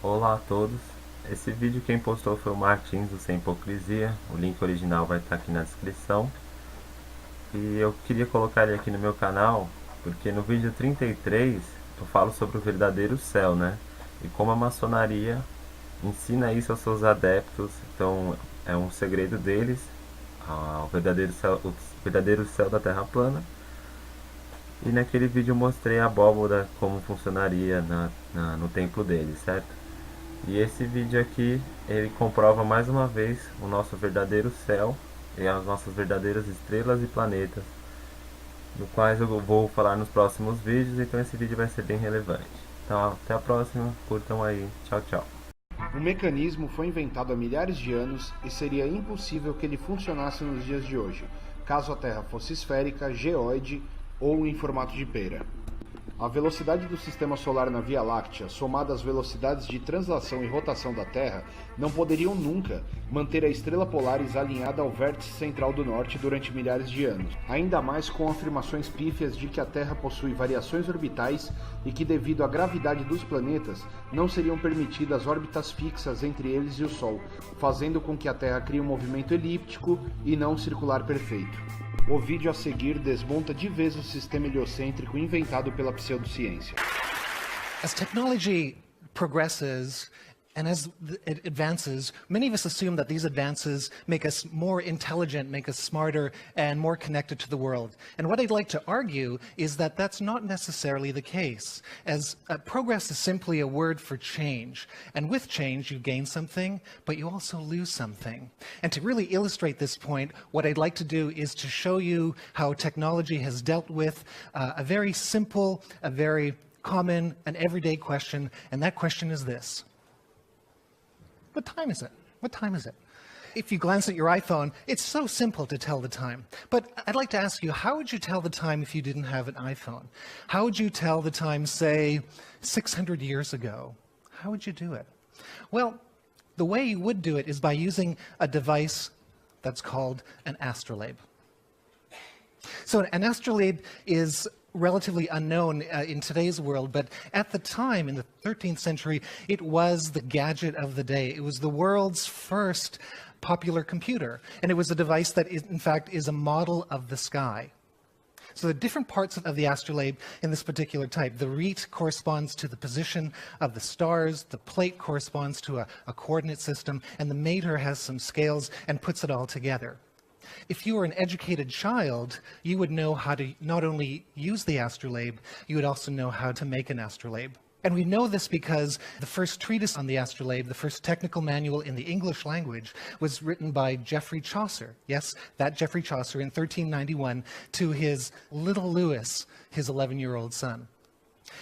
Olá a todos. Esse vídeo quem postou foi o Martins do Sem Hipocrisia. O link original vai estar aqui na descrição. E eu queria colocar ele aqui no meu canal, porque no vídeo 33 eu falo sobre o verdadeiro céu, né? E como a maçonaria ensina isso aos seus adeptos. Então é um segredo deles, o verdadeiro céu da Terra plana. E naquele vídeo eu mostrei a abóboda como funcionaria no templo deles, certo? E esse vídeo aqui, ele comprova mais uma vez o nosso verdadeiro céu e as nossas verdadeiras estrelas e planetas, do quais eu vou falar nos próximos vídeos, então esse vídeo vai ser bem relevante. Então até a próxima, curtam aí, tchau tchau. O mecanismo foi inventado há milhares de anos e seria impossível que ele funcionasse nos dias de hoje, caso a Terra fosse esférica, geóide ou em formato de pera. A velocidade do sistema solar na Via Láctea, somada às velocidades de translação e rotação da Terra, não poderiam nunca manter a estrela Polaris alinhada ao vértice central do Norte durante milhares de anos. Ainda mais com afirmações pífias de que a Terra possui variações orbitais e que, devido à gravidade dos planetas, não seriam permitidas órbitas fixas entre eles e o Sol, fazendo com que a Terra crie um movimento elíptico e não circular perfeito. O vídeo a seguir desmonta de vez o sistema heliocêntrico inventado pela pseudociência. As technology progresses and as it advances, many of us assume that these advances make us more intelligent, make us smarter, and more connected to the world. And what I'd like to argue is that that's not necessarily the case, as progress is simply a word for change. And with change, you gain something, but you also lose something. And to really illustrate this point, what I'd like to do is to show you how technology has dealt with a very simple, a very common, an everyday question, and that question is this. What time is it? What time is it? If you glance at your iPhone, it's so simple to tell the time. But I'd like to ask you, how would you tell the time if you didn't have an iPhone? How would you tell the time, say, 600 years ago? How would you do it? Well, the way you would do it is by using a device that's called an astrolabe. So an astrolabe is relatively unknown in today's world, but at the time, in the 13th century, it was the gadget of the day. It was the world's first popular computer, and it was a device that, in fact, is a model of the sky. So the different parts of the astrolabe in this particular type, the rete corresponds to the position of the stars, the plate corresponds to a coordinate system, and the mater has some scales and puts it all together. If you were an educated child, you would know how to not only use the astrolabe, you would also know how to make an astrolabe. And we know this because the first treatise on the astrolabe, the first technical manual in the English language, was written by Geoffrey Chaucer. Yes, that Geoffrey Chaucer in 1391 to his little Lewis, his 11-year-old son.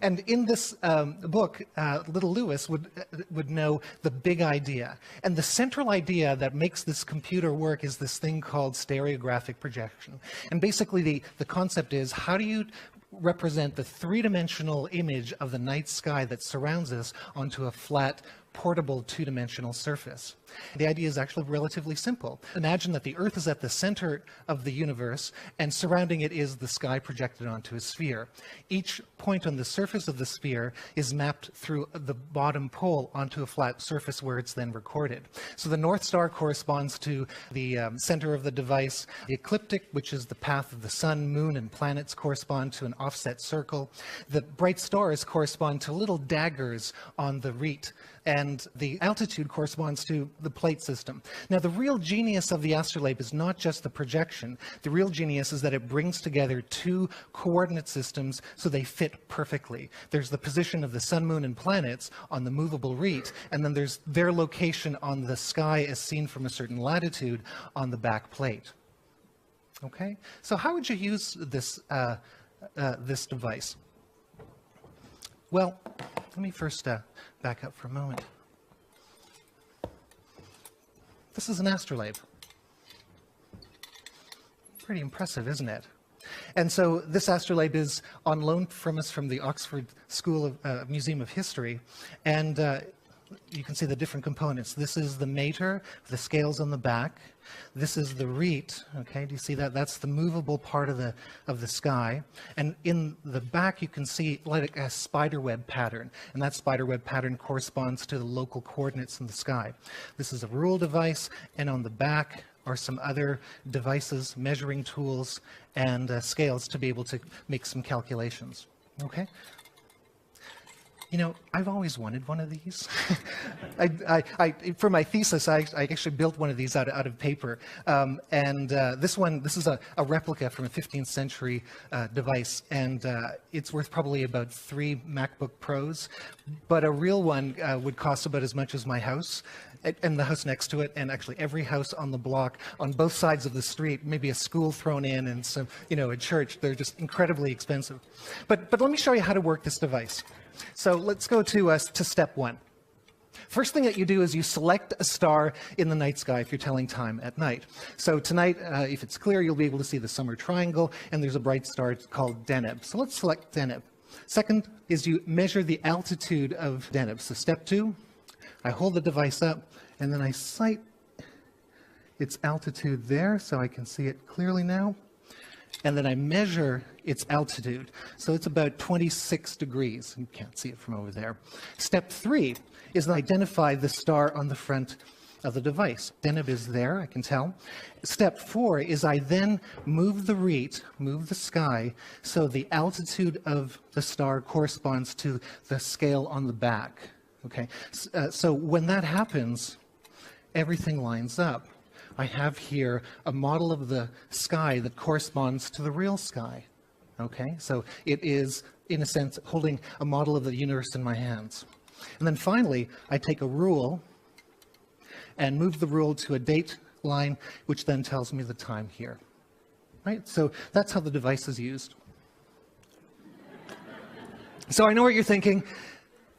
And in this book, little Lewis would know the big idea. And the central idea that makes this computer work is this thing called stereographic projection. And basically the concept is, how do you represent the three-dimensional image of the night sky that surrounds us onto a flat, portable two-dimensional surface? The idea is actually relatively simple. Imagine that the Earth is at the center of the universe, and surrounding it is the sky projected onto a sphere. Each point on the surface of the sphere is mapped through the bottom pole onto a flat surface where it's then recorded. So the North Star corresponds to the center of the device. The ecliptic, which is the path of the sun, moon, and planets, correspond to an offset circle. The bright stars correspond to little daggers on the rete, and the altitude corresponds to the plate system. Now, the real genius of the astrolabe is not just the projection. The real genius is that it brings together two coordinate systems so they fit perfectly. There's the position of the sun, moon, and planets on the movable rete, and then there's their location on the sky as seen from a certain latitude on the back plate. Okay? So how would you use this, this device? Well, let me first back up for a moment. This is an astrolabe. Pretty impressive, isn't it? And so this astrolabe is on loan from us from the Oxford School of Museum of History. And you can see the different components. This is the mater, the scales on the back. This is the rete, okay, do you see that? That's the movable part of the sky. And in the back you can see like a spiderweb pattern, and that spiderweb pattern corresponds to the local coordinates in the sky. This is a rule device, and on the back are some other devices, measuring tools, and scales to be able to make some calculations, okay? You know, I've always wanted one of these. For my thesis, I actually built one of these out of paper. This is a replica from a 15th century device, and it's worth probably about 3 MacBook Pros. But a real one would cost about as much as my house, and the house next to it, and actually every house on the block, on both sides of the street, maybe a school thrown in, and some, you know, a church. They're just incredibly expensive. But let me show you how to work this device. So let's go to step 1. First thing that you do is you select a star in the night sky if you're telling time at night. So tonight, if it's clear, you'll be able to see the summer triangle, and there's a bright star called Deneb. So let's select Deneb. Second is you measure the altitude of Deneb. So step 2, I hold the device up, and then I sight its altitude there, so I can see it clearly now. And then I measure its altitude. So it's about 26 degrees. You can't see it from over there. Step 3 is to identify the star on the front of the device. Deneb is there, I can tell. Step 4 is I then move the rete, move the sky, so the altitude of the star corresponds to the scale on the back. Okay, so when that happens, everything lines up. I have here a model of the sky that corresponds to the real sky. Okay, so it is, in a sense, holding a model of the universe in my hands. And then finally, I take a rule and move the rule to a date line, which then tells me the time here. Right, so that's how the device is used. So I know what you're thinking.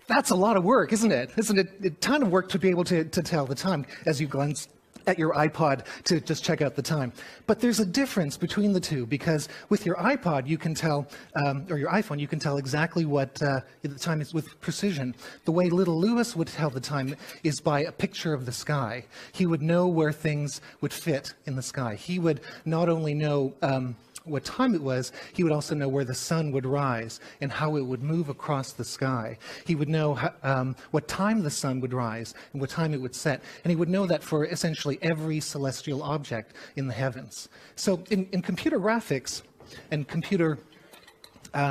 That's a lot of work, isn't it? Isn't it a ton of work to be able to tell the time as you glance at your iPod to just check out the time. But there's a difference between the two, because with your iPod you can tell, or your iPhone, you can tell exactly what the time is with precision. The way little Lewis would tell the time is by a picture of the sky. He would know where things would fit in the sky. He would not only know what time it was, he would also know where the sun would rise and how it would move across the sky. He would know what time the sun would rise and what time it would set. And he would know that for essentially every celestial object in the heavens. So in computer graphics and computer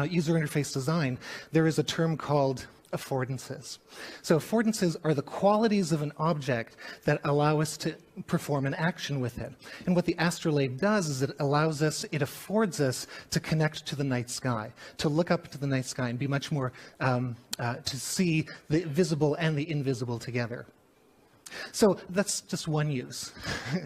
user interface design, there is a term called affordances. So affordances are the qualities of an object that allow us to perform an action with it. And what the astrolabe does is it affords us to connect to the night sky, to look up to the night sky and be much more, to see the visible and the invisible together. So that's just one use.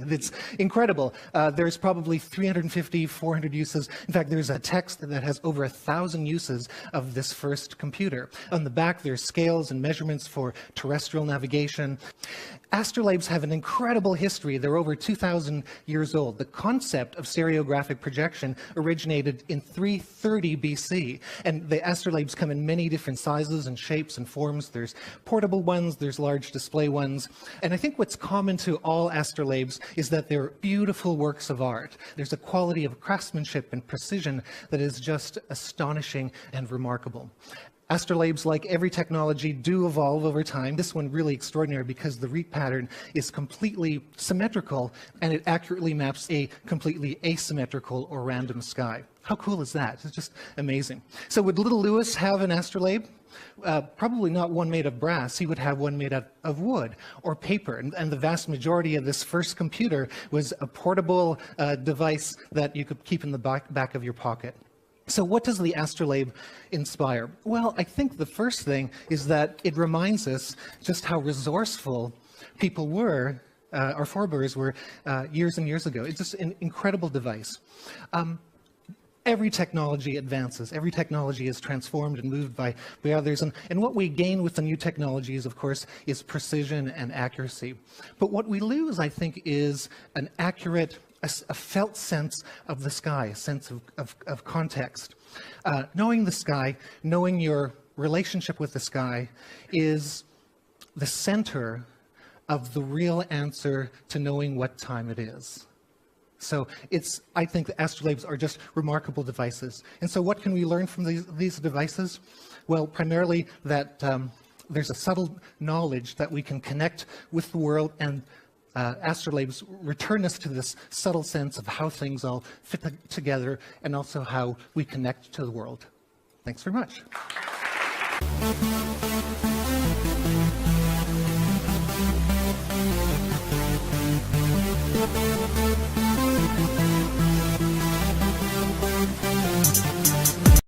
It's incredible. There's probably 350, 400 uses. In fact, there's a text that has over 1,000 uses of this first computer. On the back, there's scales and measurements for terrestrial navigation. Astrolabes have an incredible history. They're over 2,000 years old. The concept of stereographic projection originated in 330 BC. And the astrolabes come in many different sizes and shapes and forms. There's portable ones, there's large display ones. And I think what's common to all astrolabes is that they're beautiful works of art. There's a quality of craftsmanship and precision that is just astonishing and remarkable. Astrolabes, like every technology, do evolve over time. This one really extraordinary because the rete pattern is completely symmetrical and it accurately maps a completely asymmetrical or random sky. How cool is that? It's just amazing. So would little Lewis have an astrolabe? Probably not one made of brass. He would have one made out of wood or paper. And the vast majority of this first computer was a portable device that you could keep in the back of your pocket. So what does the astrolabe inspire? Well, I think the first thing is that it reminds us just how resourceful people were, our forebears were, years and years ago. It's just an incredible device. Every technology advances. Every technology is transformed and moved by others. And what we gain with the new technologies, of course, is precision and accuracy. But what we lose, I think, is an accurate, a felt sense of the sky, a sense of context. Knowing the sky, knowing your relationship with the sky is the center of the real answer to knowing what time it is. So I think the astrolabes are just remarkable devices. And so what can we learn from these devices? Well, primarily that there's a subtle knowledge that we can connect with the world, and astrolabes return us to this subtle sense of how things all fit together and also how we connect to the world. Thanks very much.